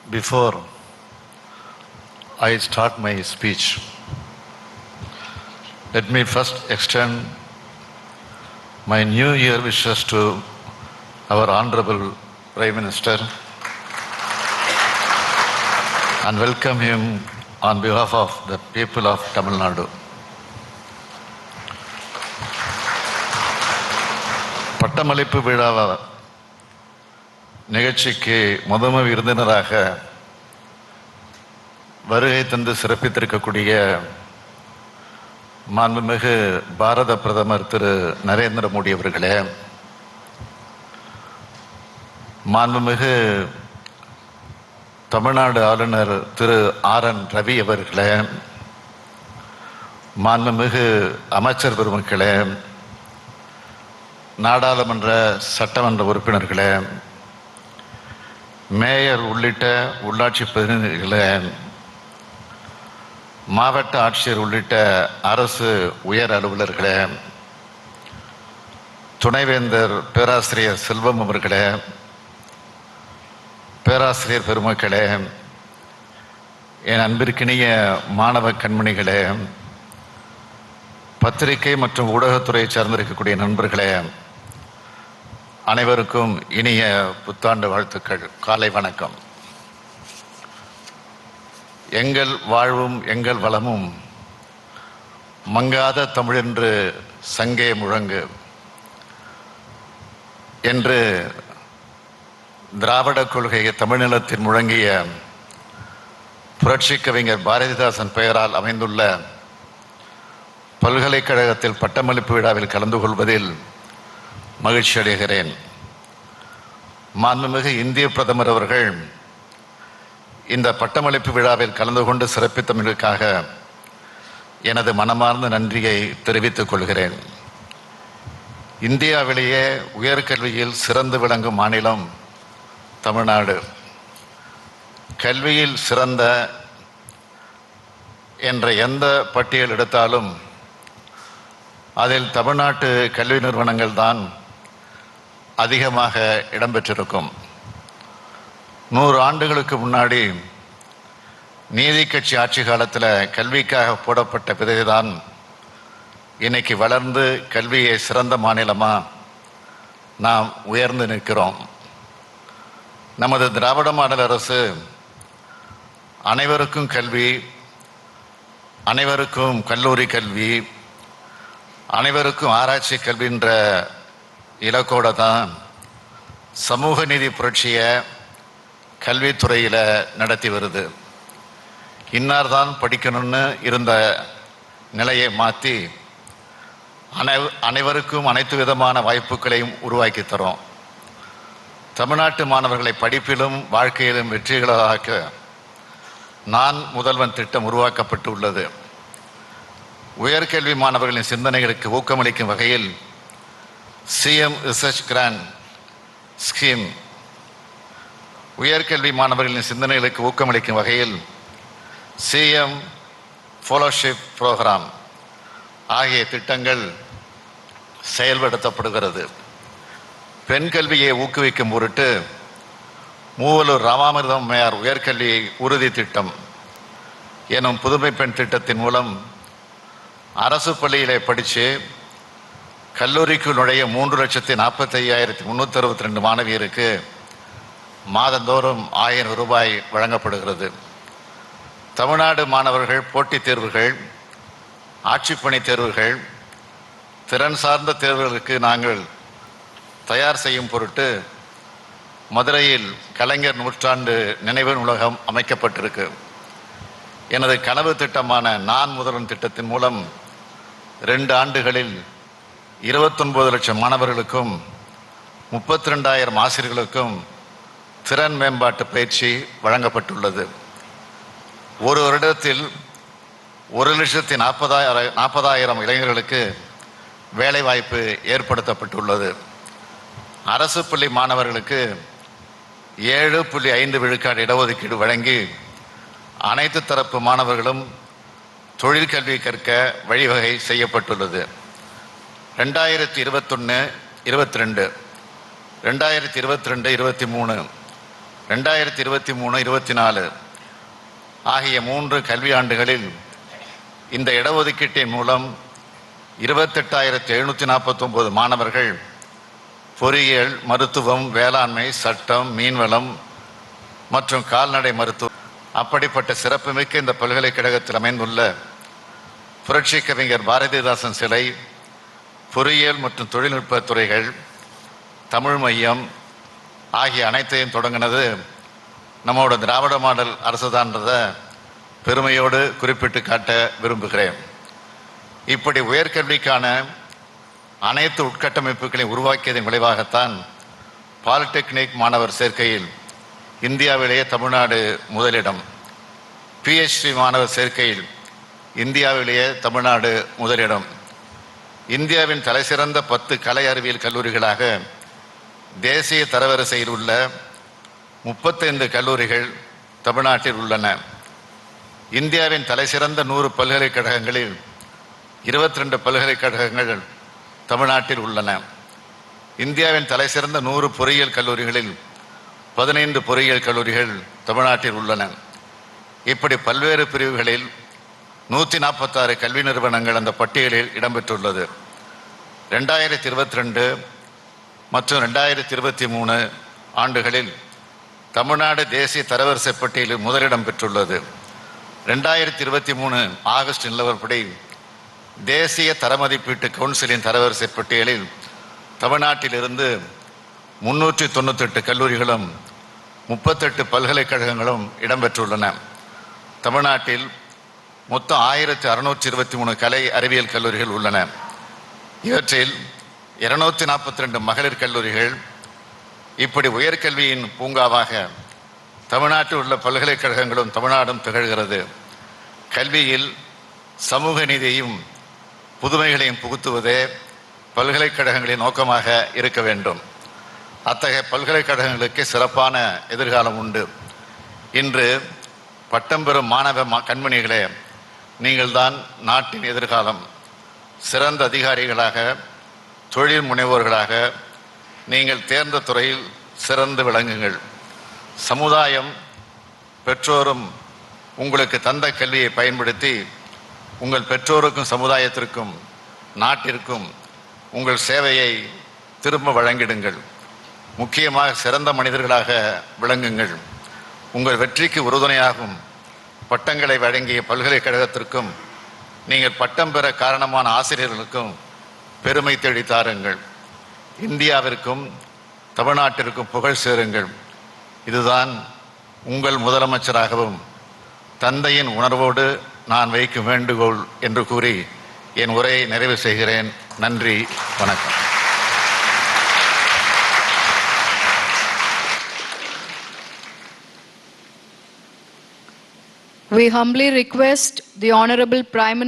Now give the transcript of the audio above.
Before I start my speech, let me first extend my New Year wishes to our Honorable Prime Minister and welcome him on behalf of the people of Tamil Nadu. பட்டமளிப்பு விழா நிகழ்ச்சிக்கு முதன்மை விருந்தினராக வருகை தந்து சிறப்பித்திருக்கக்கூடிய மாண்புமிகு பாரத பிரதமர் திரு நரேந்திர மோடி அவர்களே, மாண்புமிகு தமிழ்நாடு ஆளுநர் திரு ஆர்.என். ரவி அவர்களே, மாண்புமிகு அமைச்சர் பெருமக்களே, நாடாளுமன்ற சட்டமன்ற உறுப்பினர்களே, மேயர் உள்ளிட்ட உள்ளாட்சி பிரதிநிதிகளே, மாவட்ட ஆட்சியர் உள்ளிட்ட அரசு உயர் அலுவலர்களே, துணைவேந்தர் பேராசிரியர் செல்வம் அவர்களே, பேராசிரியர் பெருமக்களே, என் அன்பிற்கினிய மாணவ கண்மணிகளே, பத்திரிகை மற்றும் ஊடகத்துறையை சார்ந்திருக்கக்கூடிய நண்பர்களே, அனைவருக்கும் இனிய புத்தாண்டு வாழ்த்துக்கள். காலை வணக்கம். எங்கள் வாழ்வும் எங்கள் வளமும் மங்காத தமிழென்று சங்கே முழங்கு என்று திராவிட கொள்கையை தமிழ்நிலத்தில் முழங்கிய புரட்சி கவிஞர் பாரதிதாசன் பெயரால் அமைந்துள்ள பல்கலைக்கழகத்தில் பட்டமளிப்பு விழாவில் கலந்து கொள்வதில் மகிழ்ச்சி அடைகிறேன். மாண்புமிகு இந்திய பிரதமர் அவர்கள் இந்த பட்டமளிப்பு விழாவில் கலந்து கொண்டு சிறப்பித்தமைக்காக எனது மனமார்ந்த நன்றியை தெரிவித்துக் கொள்கிறேன். இந்தியாவிலேயே உயர்கல்வியில் சிறந்து விளங்கும் மாநிலம் தமிழ்நாடு. கல்வியில் சிறந்த என்ற எந்த பட்டியல் எடுத்தாலும் அதில் தமிழ்நாட்டு கல்வி நிறுவனங்கள் தான் அதிகமாக இடம்பெற்றிருக்கும். 100 ஆண்டுகளுக்கு முன்னாடி நீதி கட்சி ஆட்சி காலத்தில் கல்விக்காக போடப்பட்ட விதைதான் இன்னைக்கு வளர்ந்து கல்வியை சிறந்த மாநிலமாக நாம் உயர்ந்து நிற்கிறோம். நமது திராவிட மாடல் அரசு அனைவருக்கும் கல்வி, அனைவருக்கும் கல்லூரி கல்வி, அனைவருக்கும் ஆராய்ச்சி கல்வின்ற இலக்கோடு தான் சமூக நீதி புரட்சியை கல்வித்துறையில் நடத்தி வருது. இன்னார் தான் படிக்கணும்னு இருந்த நிலையை மாற்றி அனைவருக்கும் அனைத்து விதமான வாய்ப்புகளையும் உருவாக்கி தரோம். தமிழ்நாட்டு மாணவர்களை படிப்பிலும் வாழ்க்கையிலும் வெற்றிகளாக்க நான் முதல்வன் திட்டம் உருவாக்கப்பட்டு உள்ளது. உயர்கல்வி மாணவர்களின் சிந்தனைகளுக்கு ஊக்கமளிக்கும் வகையில் சிஎம் ரிசர்ச் கிராண்ட் ஸ்கீம், உயர்கல்வி மாணவர்களின் சிந்தனைகளுக்கு ஊக்கமளிக்கும் வகையில் சிஎம் ஃபெலோஷிப் ப்ரோக்ராம் ஆகிய திட்டங்கள் செயல்படுத்தப்படுகிறது. பெண் கல்வியை ஊக்குவிக்கும் பொருட்டு மூவலூர் ராமாமிர்தம் அம்மையார் உயர்கல்வி உறுதி திட்டம் எனும் புதுமை பெண் திட்டத்தின் மூலம் அரசு பள்ளியிலே படித்து கல்லூரிக்கு நுழைய 3,45,362 மாணவியருக்கு மாதந்தோறும் 1000 ரூபாய் வழங்கப்படுகிறது. தமிழ்நாடு மாணவர்கள் போட்டித் தேர்வுகள், ஆட்சிப்பணி தேர்வுகள், திறன் சார்ந்த தேர்வுகளுக்கு நாங்கள் தயார் செய்யும் பொருட்டு மதுரையில் கலைஞர் நூற்றாண்டு நினைவு நூலகம் அமைக்கப்பட்டிருக்கு. எனது கனவு திட்டமான நான் முதல்வன் திட்டத்தின் மூலம் 2 ஆண்டுகளில் 29 லட்சம் மாணவர்களுக்கும் 32,000 ஆசிரியர்களுக்கும் திறன் மேம்பாட்டு பயிற்சி வழங்கப்பட்டுள்ளது. ஒரு வருடத்தில் 1,40,000 இளைஞர்களுக்கு வேலைவாய்ப்பு ஏற்படுத்தப்பட்டுள்ளது. அரசு பள்ளி மாணவர்களுக்கு 7.5 விழுக்காடு இடஒதுக்கீடு வழங்கி அனைத்து தரப்பு மாணவர்களும் தொழிற்கல்வி கற்க வழிவகை செய்யப்பட்டுள்ளது. 2021-22 2022-23 2023-24 ஆகிய 3 கல்வியாண்டுகளில் இந்த இடஒதுக்கீட்டின் மூலம் 28,749 மாணவர்கள் பொறியியல், மருத்துவம், வேளாண்மை, சட்டம், மீன்வளம் மற்றும் கால்நடை மருத்துவம் அப்படிப்பட்ட சிறப்புமிக்க இந்த பல்கலைக்கழகத்தில் அமைந்துள்ள புரட்சி கவிஞர் பாரதிதாசன் சிலை, பொறியியல் மற்றும் தொழில்நுட்ப துறைகள், தமிழ் மையம் ஆகிய அனைத்தையும் தொடங்கினது நம்மோட திராவிட மாடல் அரசுதான்றதை பெருமையோடு குறிப்பிட்டு காட்ட விரும்புகிறேன். இப்படி உயர்கல்விக்கான அனைத்து உட்கட்டமைப்புகளை உருவாக்கியதன் விளைவாகத்தான் பாலிடெக்னிக் மாணவர் சேர்க்கையில் இந்தியாவிலேயே தமிழ்நாடு முதலிடம், PhD மாணவர் சேர்க்கையில் இந்தியாவிலேயே தமிழ்நாடு முதலிடம், இந்தியாவின் தலைசிறந்த 10 கலை அறிவியல் கல்லூரிகளாக தேசிய தரவரிசையில் உள்ள 35 கல்லூரிகள் தமிழ்நாட்டில் உள்ளன. இந்தியாவின் தலைசிறந்த 100 பல்கலைக்கழகங்களில் 22 பல்கலைக்கழகங்கள் தமிழ்நாட்டில் உள்ளன. இந்தியாவின் தலைசிறந்த 100 பொறியியல் கல்லூரிகளில் 15 பொறியியல் கல்லூரிகள் தமிழ்நாட்டில் உள்ளன. இப்படி பல்வேறு பிரிவுகளில் 146 கல்வி நிறுவனங்கள் அந்த பட்டியலில் இடம்பெற்றுள்ளது. 2022 மற்றும் 2023 ஆண்டுகளில் தமிழ்நாடு தேசிய தரவரிசை பட்டியலில் முதலிடம் பெற்றுள்ளது. 2023 ஆகஸ்ட் நிலவரப்படி தேசிய தரமதிப்பீட்டு கவுன்சிலின் தரவரிசை பட்டியலில் தமிழ்நாட்டிலிருந்து 398 கல்லூரிகளும் 38 பல்கலைக்கழகங்களும் இடம்பெற்றுள்ளன. தமிழ்நாட்டில் மொத்தம் 1623 கலை அறிவியல் கல்லூரிகள் உள்ளன. இவற்றில் 242 மகளிர் கல்லூரிகள். இப்படி உயர்கல்வியின் பூங்காவாக தமிழ்நாட்டில் உள்ள பல்கலைக்கழகங்களும் தமிழ்நாடும் திகழ்கிறது. கல்வியில் சமூக நீதியையும் புதுமைகளையும் புகுத்துவதே பல்கலைக்கழகங்களின் நோக்கமாக இருக்க வேண்டும். அத்தகைய பல்கலைக்கழகங்களுக்கு சிறப்பான எதிர்காலம் உண்டு. இன்று பட்டம் பெறும் மாணவ கண்மணிகளே, நீங்கள்தான் நாட்டின் எதிர்காலம். சிறந்த அதிகாரிகளாக, தொழில் முனைவோர்களாக நீங்கள் தேர்ந்த துறையில் சிறந்து விளங்குங்கள். சமுதாயம், பெற்றோரும் உங்களுக்கு தந்த கல்வியை பயன்படுத்தி உங்கள் பெற்றோருக்கும் சமுதாயத்திற்கும் நாட்டிற்கும் உங்கள் சேவையை திரும்ப வழங்கிடுங்கள். முக்கியமாக சிறந்த மனிதர்களாக விளங்குங்கள். உங்கள் வெற்றிக்கு உறுதுணையாகும் பட்டங்களை வழங்கிய பல்கலைக்கழகத்திற்கும் நீங்கள் பட்டம் பெற காரணமான ஆசிரியர்களுக்கும் பெருமை தேடி தாருங்கள். இந்தியாவிற்கும் தமிழ்நாட்டிற்கும் புகழ் சேருங்கள். இதுதான் உங்கள் முதலமைச்சராகவும் தந்தையின் உணர்வோடு நான் வைக்கும் வேண்டுகோள் என்று கூறி என் உரையை நிறைவு செய்கிறேன். நன்றி, வணக்கம். We humbly request the Honorable Prime Minister